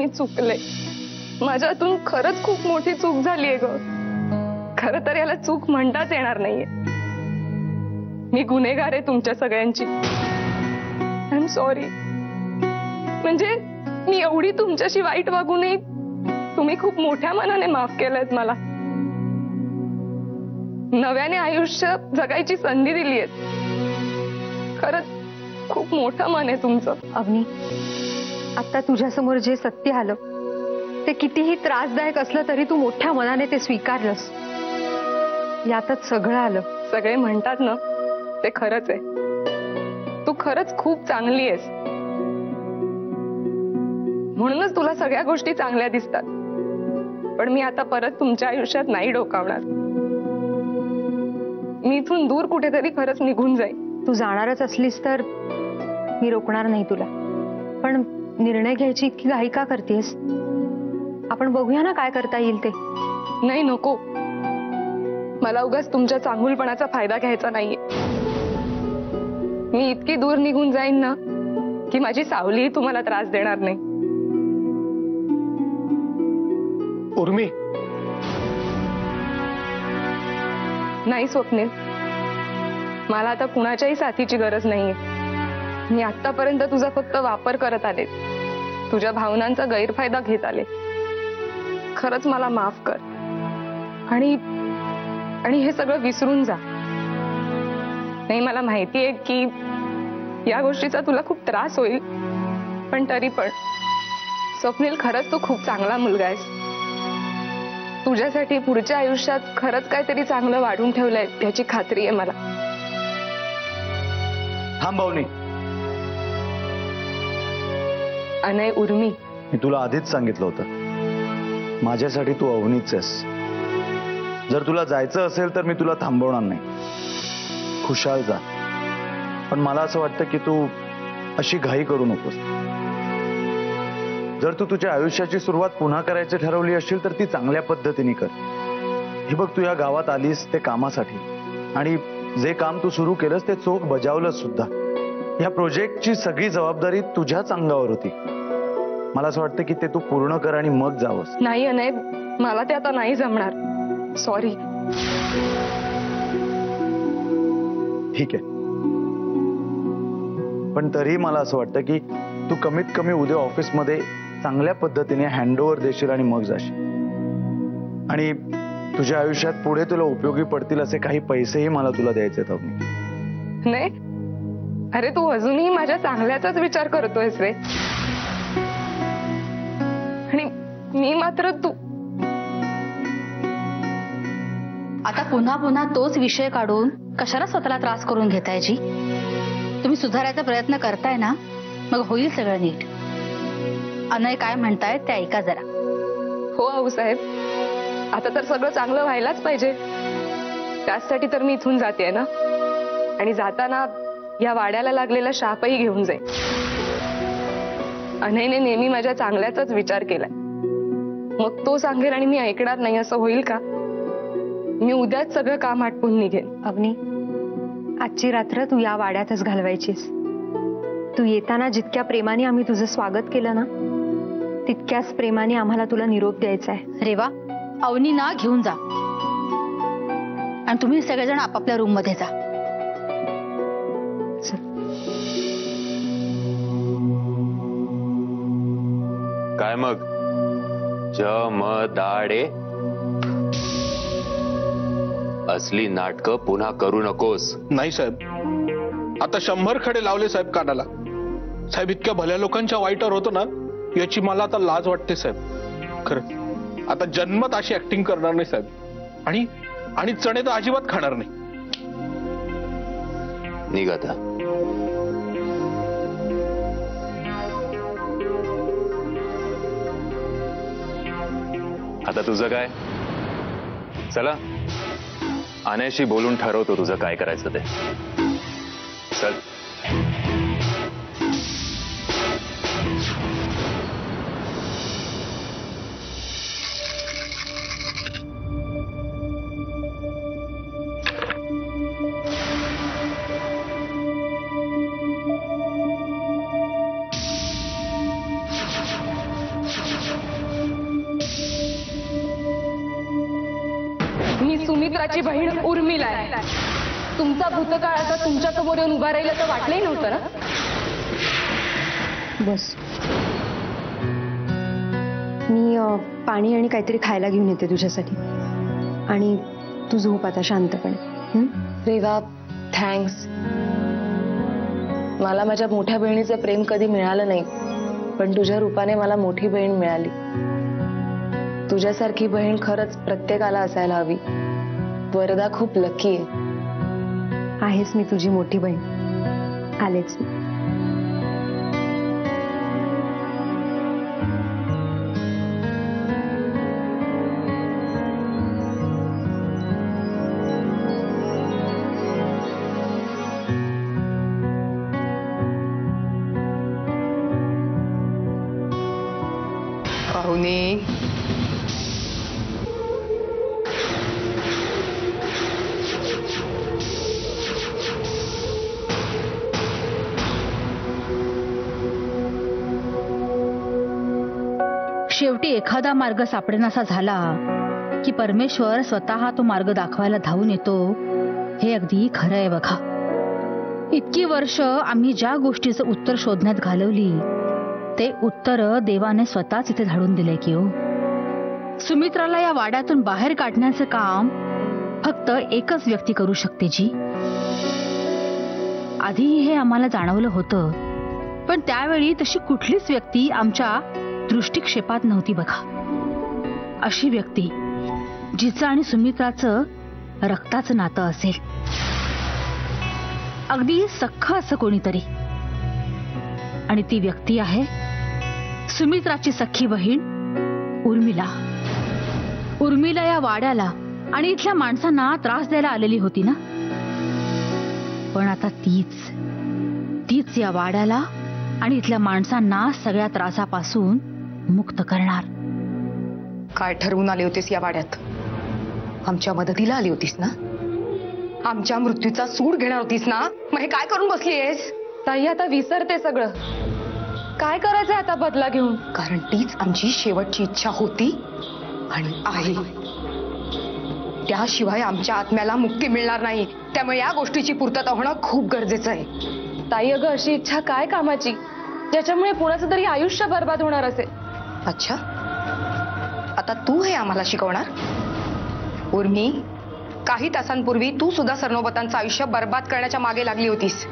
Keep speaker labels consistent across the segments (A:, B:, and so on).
A: मी चुकले, माझ्यातून खरंच खूप मोठी चूक झालीये ग. खरं तर याला चूक म्हणताच येणार नाहीये. मी गुन्हेगार आहे तुमच्या सगळ्यांची. I am sorry. म्हणजे मी एवढी तुमच्याशी वाईट वागू नये, तुम्ही खूप मोठ्या मनाने माफ केलंयत मला. नव्याने आयुष्य जगायची संधी दिलीये. खरंच खूप मोठं मन आहे तुमचं.
B: अवनी, आता तुझ्या समोर जे सत्य आलं ते कितीही त्रासदायक असलं तरी तू मोठ्या मनाने ते स्वीकारलंस. यातच सगळं आलं.
A: सगळे म्हणतात ना ते खरंच आहे. तू खरंच खूप चांगली आहेस, म्हणूनच तुला सगळ्या गोष्टी चांगल्या दिसतात. पण मी आता परत तुमच्या आयुष्यात नाही डोकावणार. मी इथून दूर कुठेतरी खरंच निघून जाईन.
B: तू जाणारच असलीस तर मी रोखणार नाही तुला, पण निर्णय घ्यायची इतकी घाई का करतेस? आपण बघूया ना काय करता येईल ते.
A: नाही, नको. मला उगाच तुमच्या चांगुलपणाचा फायदा घ्यायचा नाहीये. मी इतकी दूर निघून जाईन ना की माझी सावलीही तुम्हाला त्रास देणार नाही.
C: उर्मी,
A: नाही स्वप्नील, मला आता कुणाच्याही साथीची गरज नाहीये. मी आतापर्यंत तुझा फक्त वापर करत आले, तुझ्या भावनांचा गैरफायदा घेत आले. खरंच मला माफ कर आणि हे सगळं विसरून जा. नाही, मला माहितीये की या गोष्टीचा तुला खूप त्रास होईल, पण तरी पण स्वप्नील, खरंच तू खूप चांगला मुलगा आहेस. तुझ्यासाठी पुढच्या आयुष्यात खरंच काहीतरी चांगलं वाढून ठेवलंय याची खात्री आहे मला.
D: थांबवणी.
A: अनय, उर्मी,
D: मी तुला आधीच सांगितलं होतं, माझ्यासाठी तू अवनीच आहेस. जर तुला जायचं असेल तर मी तुला थांबवणार नाही. खुशाल जा. पण मला असं वाटतं की तू अशी घाई करू नकोस. जर तू तुझ्या आयुष्याची सुरुवात पुन्हा करायची ठरवली असेल तर ती चांगल्या पद्धतीने कर. हे बघ, तू या गावात आलीस ते कामासाठी, आणि जे काम तू सुरू केलंस ते चोख बजावलंस सुद्धा. या प्रोजेक्टची सगळी जबाबदारी तुझ्याच अंगावर होती. मला असं वाटतं की ते तू पूर्ण कर आणि मग जावंस.
A: नाही अनय, मला ते आता नाही जमणार. सॉरी.
D: ठीक आहे, पण तरीही मला असं वाटतं की तू कमीत कमी उद्या ऑफिसमध्ये चांगल्या पद्धतीने हँडओव्हर देशील आणि मग जाशील. आणि तुझ्या आयुष्यात पुढे तुला उपयोगी पडतील असे काही पैसेही मला तुला द्यायचे आहेत.
A: नाही, अरे तू अजूनही माझ्या चांगल्याचाच विचार करतोयस रे. आणि मी मात्र तू.
E: आता पुन्हा पुन्हा तोच विषय काढून कशाला स्वतःला त्रास करून घेताय जी? तुम्ही सुधारायचा प्रयत्न करताय ना, मग होईल सगळं नीट. अनय काय म्हणताय ते ऐका जरा.
A: हो आऊसाहेब, आता तर सगळं चांगलं व्हायलाच पाहिजे. त्यासाठी तर मी इथून जाते ना, आणि जाताना या वाड्याला लागलेला शापही घेऊन जाईन. अनयने नेहमी माझ्या चांगल्याचाच विचार केलाय. मग तो सांगेल आणि मी ऐकणार नाही असं होईल का? मी उद्याच सगळं काम आटपून निघेन.
B: अवनी, आजची रात्र तू या वाड्यातच घालवायचीस. तू येताना जितक्या प्रेमाने आम्ही तुझं स्वागत केलं ना, तितक्याच प्रेमाने आम्हाला तुला निरोप द्यायचा आहे.
E: रेवा, अवनी ना घेऊन जा आणि तुम्ही सगळेजण आपापल्या रूम मध्ये जा.
F: काय मग जमदाडे, असली नाटकं पुन्हा करू नकोस.
C: नाही साहेब, आता 100 खडे लावले साहेब कानाला. साहेब, इतक्या भल्या लोकांच्या वाईटावर होतो ना, याची मला आता लाज वाटते साहेब. खरं आता जन्मत अशी ऍक्टिंग करणार नाही साहेब. आणि चणे तर अजिबात खाणार नाही.
F: निघ आता. आता तुझं काय? चला, अनयशी बोलून ठरवतो तुझं काय करायचं ते. चल.
A: मी सुमित्राची बहीण उर्मिला आहे. तुमचा भूतकाळ आता तुमच्या समोर येऊन उभा राहील असं वाटलंही नव्हतं ना.
B: बस, मी पाणी आणि काहीतरी खायला घेऊन येते तुझ्यासाठी, आणि तू झोप आता शांतपणे.
A: रेवा, थँक्स. मला माझ्या मोठ्या बहिणीचं प्रेम कधी मिळालं नाही, पण तुझ्या रूपाने मला मोठी बहीण मिळाली. तुझ्यासारखी बहीण खरंच प्रत्येकाला असायला हवी. वरदा खूप लकी आहे.
B: आहेस मी तुझी मोठी बहीण. आलेच मी.
A: पाहुणे,
E: शेवटी एखादा मार्ग सापडेनासा झाला की परमेश्वर स्वतः तो मार्ग दाखवायला धावून येतो. हे अगदी खरं आहे बघा. इतकी वर्ष आम्ही ज्या गोष्टीचं उत्तर शोधण्यात घालवली ते उत्तर देवाने स्वतःच इथे धाडून दिले की हो. सुमित्राला या वाड्यातून बाहेर काढण्याचं काम फक्त एकच व्यक्ती करू शकते जी. आधी हे आम्हाला जाणवलं होतं, पण त्यावेळी तशी कुठलीच व्यक्ती आमच्या दृष्टिक्षेपात नव्हती बघा. अशी व्यक्ती जिचं आणि सुमित्राचं रक्ताचं नातं असेल, अगदी सख्खं असं कोणीतरी. आणि ती व्यक्ती आहे सुमित्राची सख्खी बहीण उर्मिला. उर्मिला या वाड्याला आणि इथल्या माणसांना त्रास द्यायला आलेली होती ना, पण आता तीच या वाड्याला आणि इथल्या माणसांना सगळ्या त्रासापासून मुक्त करणार.
B: काय ठरवून आले होतेस या वाड्यात? आमच्या मदतीला आली होतीस ना? आमच्या मृत्यूचा सूड घेणार होतीस ना? मग हे काय करून बसलीयस?
A: ताई, आता विसरते सगळं. काय करायचंय आता बदला घेऊन?
B: कारण तीच आमची शेवटची इच्छा होती आणि आहे. त्याशिवाय आमच्या आत्म्याला मुक्ती मिळणार नाही. त्यामुळे या गोष्टीची पूर्तता होणं खूप गरजेचं आहे.
A: ताई, अगं अशी इच्छा काय कामाची ज्याच्यामुळे कोणाचं तरी आयुष्य बर्बाद होणार असेल?
B: अच्छा, आता तू हे आम्हाला शिकवणार? उर्मी, काही तासांपूर्वी तू सुद्धा सरनोबतांचं आयुष्य बर्बाद करण्याच्या मागे लागली होतीस.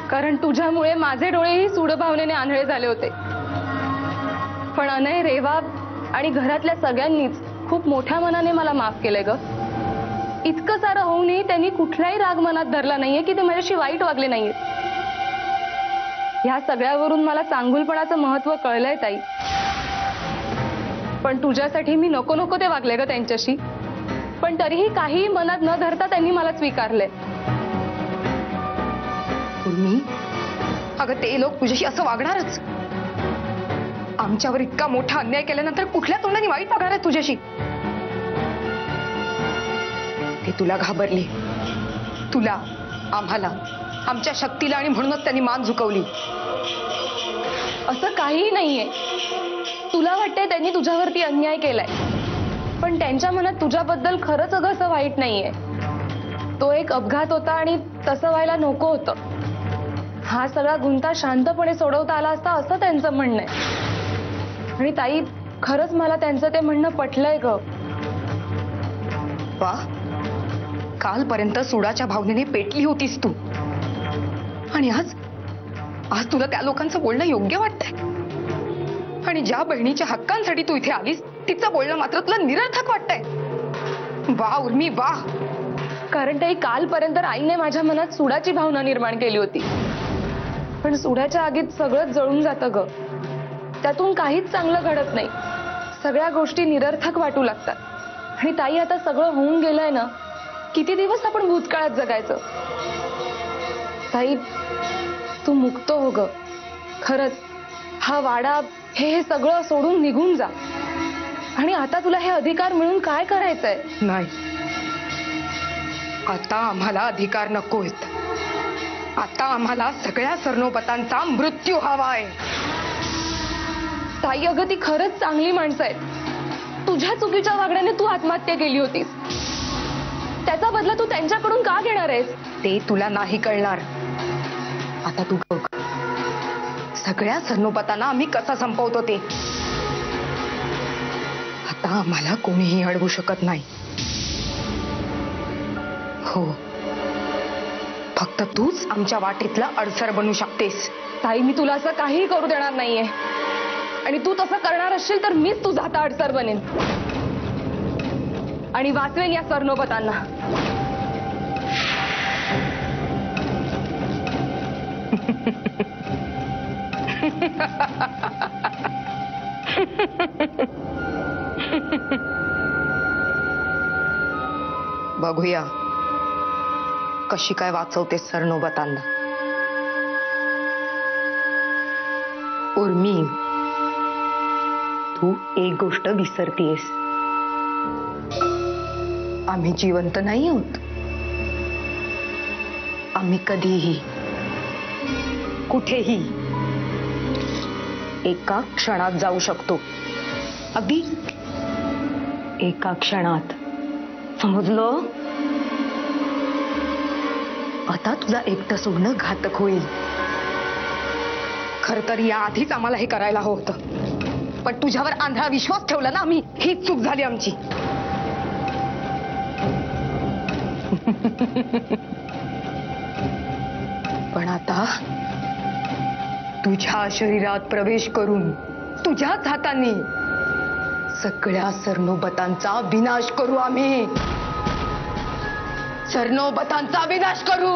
A: कारण तुझ्यामुळे माझे डोळेही सूडभावनेने आंधळे झाले होते. पण अनय, रेवा आणि घरातल्या सगळ्यांनीच खूप मोठ्या मनाने मला माफ केलंय ग. इतकं सारं होऊनही त्यांनी कुठलाही राग मनात धरला नाहीये की ते माझ्याशी वाईट वागले नाहीये. ह्या सगळ्यावरून मला चांगुलपणाचं महत्व कळलंय ताई. पण तुझ्यासाठी मी नको नको ते वागले ग त्यांच्याशी. पण तरीही काही मनात न धरता त्यांनी मला स्वीकारलंय.
B: उर्मी, अगं ते लोक तुझ्याशी असं वागणारच. आमच्यावर इतका मोठा अन्याय केल्यानंतर कुठल्या तोंडाने वाईट वागणार आहे तुझ्याशी? ते तुला घाबरले, तुला, आम्हाला, आमच्या शक्तीला, आणि म्हणूनच त्यांनी मान झुकवली.
A: असं काहीही नाहीये. तुला वाटतंय त्यांनी तुझ्यावरती अन्याय केलाय, पण त्यांच्या मनात तुझ्याबद्दल खरंच अगं असं वाईट नाहीये. तो एक अपघात होता आणि तसं व्हायला नको होतं. हा सगळा गुंता शांतपणे सोडवता आला असता असं त्यांचं म्हणणं आहे. आणि ताई, खरंच मला त्यांचं ते म्हणणं पटलंय ग.
B: वा, कालपर्यंत सुडाच्या भावनेने पेटली होतीस तू, आणि आज तुला त्या लोकांचं बोलणं योग्य वाटतंय. आणि ज्या बहिणीच्या हक्कांसाठी तू इथे आलीस तिचं बोलणं मात्र तुला निरर्थक वाटतंय. वा उर्मी, वा.
A: कारण ताई, कालपर्यंत आईने माझ्या मनात सुडाची भावना निर्माण केली होती, पण सुडाच्या आगीत सगळंच जळून जातं ग. त्यातून काहीच चांगलं घडत नाही. सगळ्या गोष्टी निरर्थक वाटू लागतात. आणि ताई, आता सगळं होऊन गेलंय ना, किती दिवस आपण भूतकाळात जगायचं? ताई, तू मुक्त हो ग. खरंच हा वाडा, हे सगळं सोडून निघून जा. आणि आता तुला हे अधिकार मिळून काय करायचंय?
B: नाही, आता आम्हाला अधिकार नकोत. आता आम्हाला सगळ्या सरनोबतांचा मृत्यू हवा आहे.
A: ताई अगं ती खरंच चांगली माणसं आहेत. तुझ्या चुकीच्या वागण्याने तू आत्महत्या केली होतीस. त्याचा बदला तू त्यांच्याकडून का घेणार आहेस?
B: ते तुला नाही कळणार. आता तू बघ, सगळ्या सरनोबतांना आम्ही कसं संपवतो ते. आता आम्हाला कोणीही अडवू शकत नाही. हो, फक्त तूच आमच्या वाटेतला अडसर बनू शकतेस.
A: ताई मी तुला असं काहीही करू देणार नाहीये, आणि तू तसं करणार असशील तर मीच तुझा आता अडसर बनेन आणि वाचवेन या सरनोबतांना.
B: बघूया कशी काय वाचवते सरनोबतांना. उर्मी, तू एक गोष्ट विसरतीयस. आम्ही जिवंत नाही आहोत. आम्ही कधीही कुठेही एका क्षणात जाऊ शकतो. अगदी एका क्षणात. समजलं? आता तुझा एकटं सोडणं घातक होईल. खरं तर या आधीच आम्हाला हे करायला हवं होतं, पण तुझ्यावर आंधळा विश्वास ठेवला ना आम्ही. हीच चूक झाली आमची. पण आता तुझ्या शरीरात प्रवेश करून तुझ्याच हाताने सगळ्या सरनोबतांचा विनाश करू आम्ही. सरनोबतांचा विनाश करू.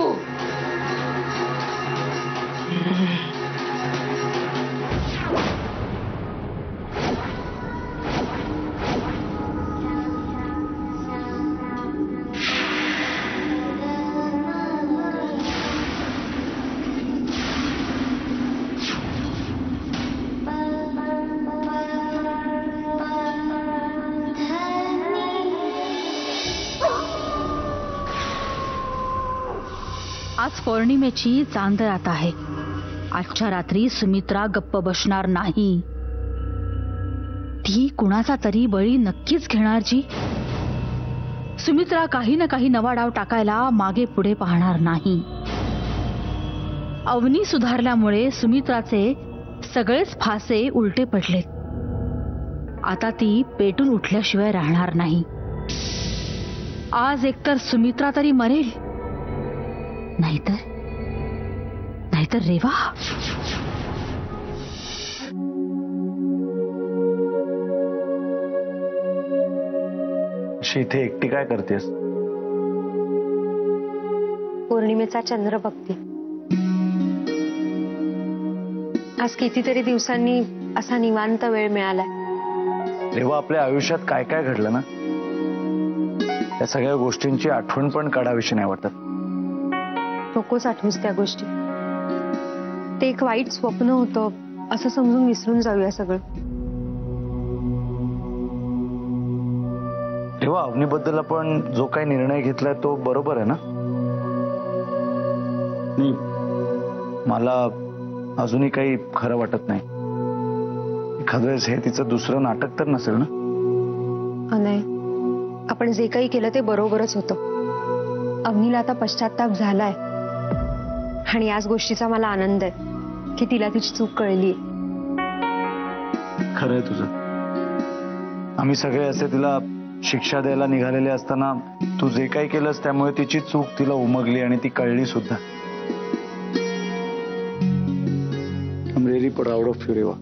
E: आज पौर्णिमेची चांद रात आहे. आजच्या रात्री सुमित्रा गप्प बसणार नाही. ती कुणाचा तरी बळी नक्कीच घेणार. जी सुमित्रा काही ना काही नवा डाव टाकायला मागे पुढे पाहणार नाही. अवनी सुधारल्यामुळे सुमित्राचे सगळेच फासे उलटे पडलेत. आता ती पेटून उठल्याशिवाय राहणार नाही. आज एकतर सुमित्रा तरी मरेल, नाहीतर रेवा.
D: इथे एकटी काय करतेस?
G: पौर्णिमेचा चंद्र बघते. आज कितीतरी दिवसांनी असा निवांत वेळ मिळालाय.
D: रेवा, आपल्या आयुष्यात काय काय घडलं ना, त्या सगळ्या गोष्टींची आठवण पण काढावीशी नाही वाटत.
G: नकोच आठवूस त्या गोष्टी. ते एक वाईट स्वप्न होतं असं समजून विसरून जाऊया सगळं.
D: तेव्हा अवनीबद्दल आपण जो काही निर्णय घेतलाय तो बरोबर आहे ना? मला अजूनही काही खरं वाटत नाही. एखाद्या वेळेस हे तिचं दुसरं नाटक तर नसेल ना?
G: नाही, आपण जे काही केलं ते बरोबरच होतं. अवनीला आता पश्चाताप झालाय आणि याच गोष्टीचा मला आनंद आहे की तिला तिची चूक कळली.
D: खरंय तुझं. आम्ही सगळे असे तिला शिक्षा द्यायला निघालेले असताना तू जे काही केलंस त्यामुळे तिची चूक तिला उमगली आणि ती कळली सुद्धा. I'm really proud of you, Reva.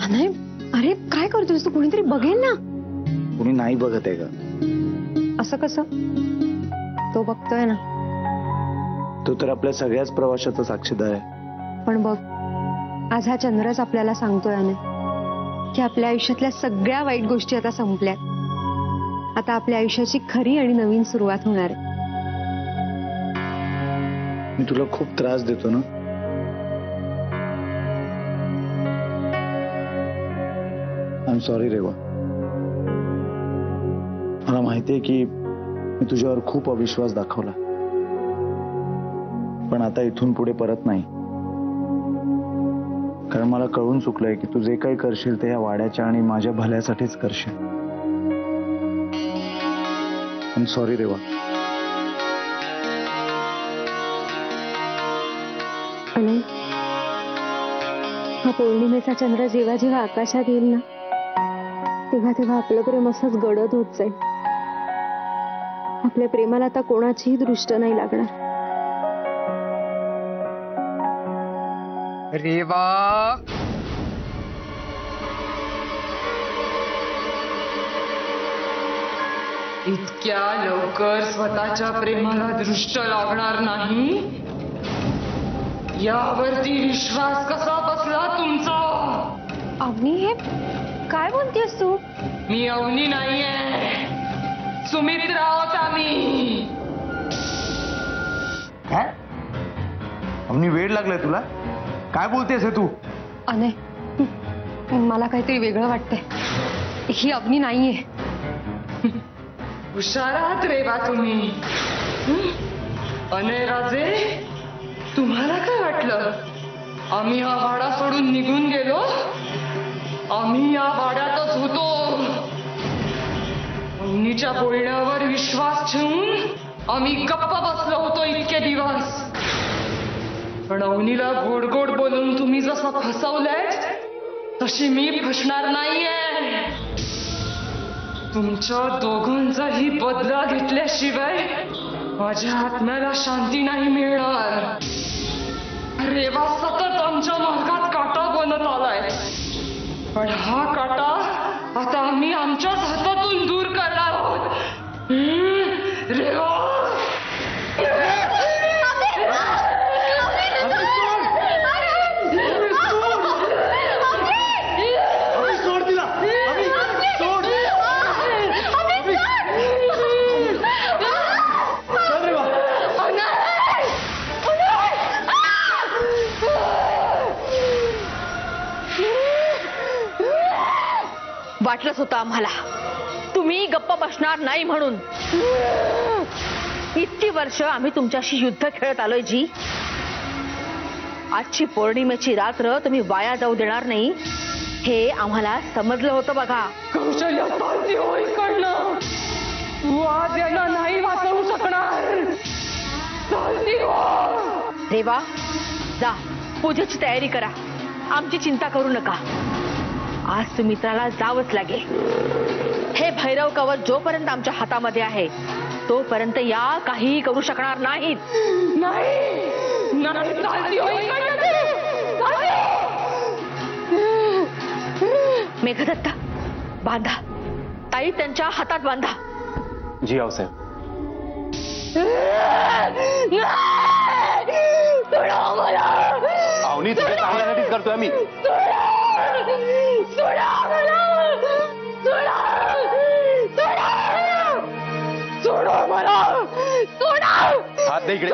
G: नाही, अरे काय करतोस तू? कोणीतरी बघेल ना.
D: कोणी नाही बघत आहे का?
G: असं कसं? तो बघतोय ना.
D: तो तर आपल्या सगळ्याच प्रवासाचा साक्षीदार आहे.
G: पण बघ, आज हा चंद्रच आपल्याला सांगतोय ना की आपल्या आयुष्यातल्या सगळ्या वाईट गोष्टी आता संपल्या. आता आपल्या आयुष्याची खरी आणि नवीन सुरुवात होणार आहे.
D: मी तुला खूप त्रास देतो ना? I am sorry Reva. मला माहितीये की मी तुझ्यावर खूप अविश्वास दाखवला, पण आता इथून पुढे परत नाही. कारण मला कळून चुकलंय की तू जे काही करशील ते या वाड्याच्या आणि माझ्या भल्यासाठीच करशील. I am sorry Reva.
G: आणि हा पौर्णिमेचा चंद्र जेव्हा जेव्हा आकाशात येईल ना तेव्हा तेव्हा आपलं प्रेम असंच गडद होत जाईल. आपल्या प्रेमाला आता कोणाचीही दृष्ट नाही लागणार.
B: रेवा, इतक्या लवकर स्वतःच्या प्रेमाला दृष्ट लागणार नाही यावरती विश्वास कसा बसला तुमचा?
G: अवनी, हे काय बोलतेस तू?
B: मी अवनी नाहीये, सुमित्रा आहोत आम्ही.
D: काय अवनी, वेळ लागलाय तुला? काय बोलतेस हे तू?
B: अनय, मला काहीतरी वेगळं वाटतंय. ही अवनी नाहीये. हुशार आहात रेवा तुम्ही. अनय राजे, तुम्हाला काय वाटलं आम्ही हा वाडा सोडून निघून गेलो? आम्ही या वाड्यातच होतो. अवनीच्या बोलण्यावर विश्वास ठेवून आम्ही गप्प बसलो होतो इतके दिवस. पण अवनीला गोड गोड बोलून तुम्ही जसं फसवलंय तशी मी फसणार नाहीये. तुमच्या दोघांचाही बदला घेतल्याशिवाय माझ्या आत्म्याला शांती नाही मिळणार. रेवा सतत आमच्या मार्गात काटा बनत आलाय, पण हा काटा आता आम्ही आमच्याच हातातून दूर करणार आहोत. रेवा,
E: वाटलंच होतं आम्हाला तुम्ही गप्प बसणार नाही म्हणून. इतकी वर्ष आम्ही तुमच्याशी युद्ध खेळत आलोय जी. आजची पौर्णिमेची रात्र तुम्ही वाया जाऊ देणार नाही हे आम्हाला समजलं होतं बघा.
B: कौशल्य चालती हो इकडनं. तू आज यांना नाही वाचवू शकणार. चालती हो.
E: रेवा, जा पूजेची तयारी करा. आमची चिंता करू नका. आज सुमित्राला जावंच लागेल. हे भैरव कवच जोपर्यंत आमच्या हातामध्ये आहे तोपर्यंत या काहीही करू शकणार नाहीत.
B: नाही नाही, चालती हो इकडनं.
E: मेघदत्ता, बांधा. ताई त्यांच्या हातात बांधा.
F: जी आऊसाहेब. अवनी, तुझ्या चांगल्यासाठीच करतोय आम्ही. हात दे इकडे.